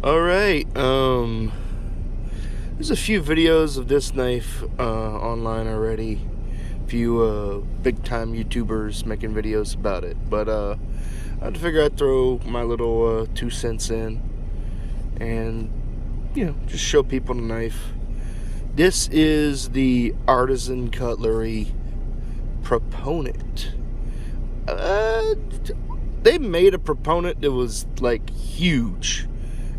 Alright, there's a few videos of this knife online already. A few big time YouTubers making videos about it. But I had to figure I'd throw my little 2 cents in and, just show people the knife. This is the Artisan Cutlery Proponent. They made a Proponent that was like huge.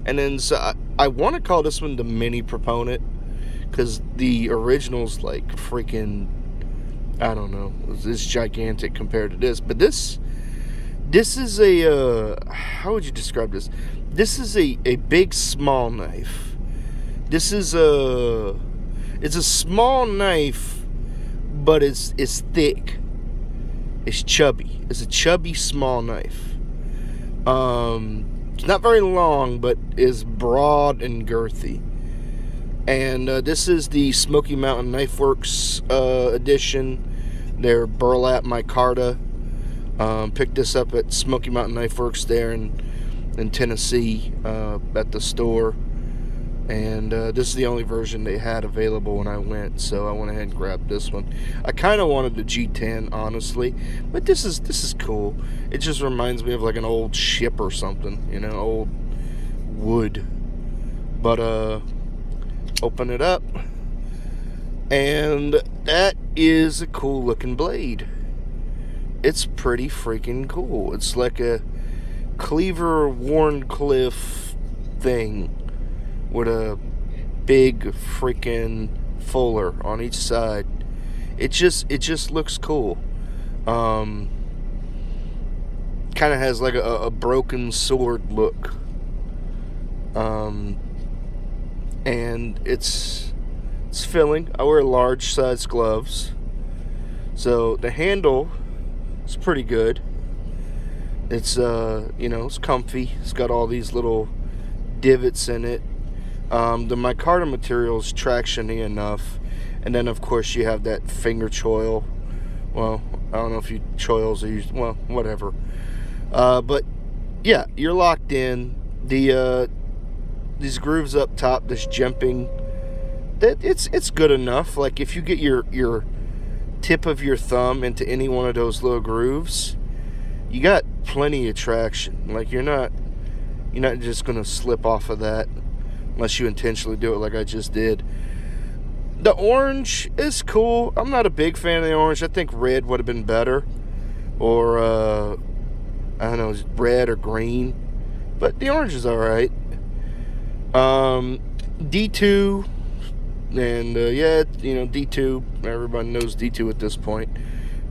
And then so I want to call this one the mini Proponent, because the original's like freaking, I don't know, it's gigantic compared to this. But this is a, how would you describe this? This is a big small knife. This is it's a small knife, but it's thick. It's chubby. It's a chubby small knife. It's not very long, but is broad and girthy. And this is the Smoky Mountain Knife Works edition. Their burlap micarta. Picked this up at Smoky Mountain Knife Works there in Tennessee at the store. And this is the only version they had available when I went, so I went ahead and grabbed this one. I kind of wanted the G10, honestly, but this is cool. It just reminds me of like an old ship or something, old wood. But open it up, and that is a cool looking blade. It's pretty freaking cool. It's like a Cleaver Warncliffe thing with a big freaking fuller on each side. It just looks cool. Kind of has like a broken sword look. And it's filling. I wear large size gloves, so the handle is pretty good. It's it's comfy. It's got all these little divots in it. The micarta material is traction-y enough, and then of course you have that finger choil. Well, I don't know if choils are used. Well, whatever. But yeah, you're locked in. These grooves up top, this jimping, it's good enough. Like if you get your tip of your thumb into any one of those little grooves, you got plenty of traction. Like you're not just gonna slip off of that unless you intentionally do it like I just did. The orange is cool. I'm not a big fan of the orange. I think red would have been better, or I don't know, red or green, but the orange is alright. D2, and D2, everybody knows D2 at this point.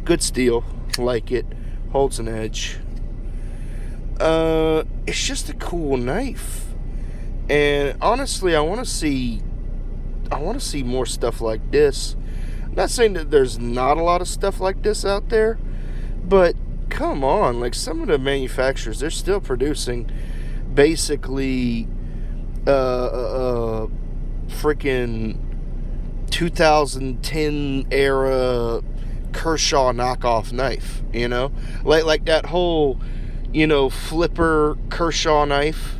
Good steel, like it, holds an edge. It's just a cool knife. And honestly, I want to see more stuff like this. I'm not saying that there's not a lot of stuff like this out there, but come on, like some of the manufacturers, they're still producing basically freaking 2010 era Kershaw knockoff knife, like that whole flipper Kershaw knife,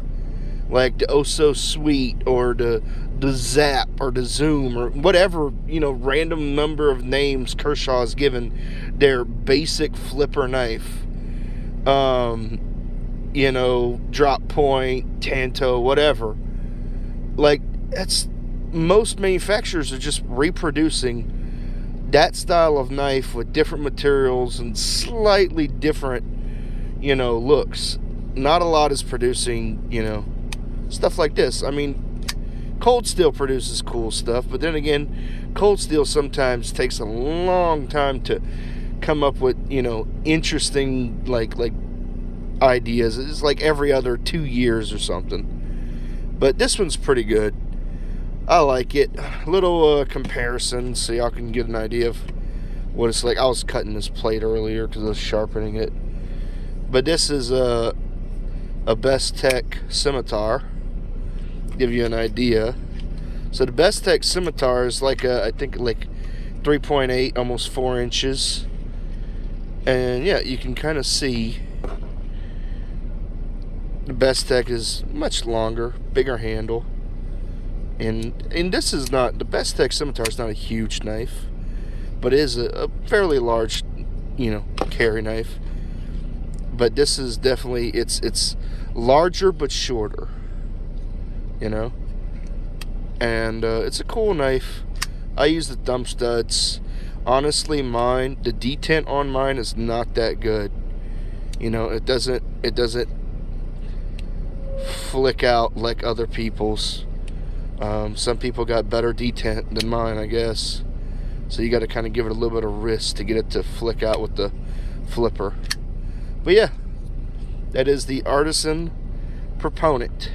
like the Oh So Sweet or the Zap or the Zoom or whatever, random number of names Kershaw's given their basic flipper knife. Drop point, Tanto, whatever. Like, that's, most manufacturers are just reproducing that style of knife with different materials and slightly different, looks. Not a lot is producing, stuff like this. I mean, Cold Steel produces cool stuff, but then again, Cold Steel sometimes takes a long time to come up with, interesting, like ideas. It's like every other 2 years or something. But this one's pretty good. I like it. A little comparison so y'all can get an idea of what it's like. I was cutting this plate earlier because I was sharpening it. But this is a Best Tech scimitar. Give you an idea. So the Best Tech scimitar is like I think like 3.8, almost 4 inches. And yeah, you can kind of see The Best Tech is much longer, bigger handle. And this is not, the Best Tech Scimitar is not a huge knife, but it is a fairly large, carry knife. But this is definitely, it's larger but shorter, and it's a cool knife. I use the thumb studs. Honestly, the detent on mine is not that good. It doesn't flick out like other people's. Some people got better detent than mine, I guess. So you got to kind of give it a little bit of wrist to get it to flick out with the flipper. But yeah, that is the Artisan Proponent.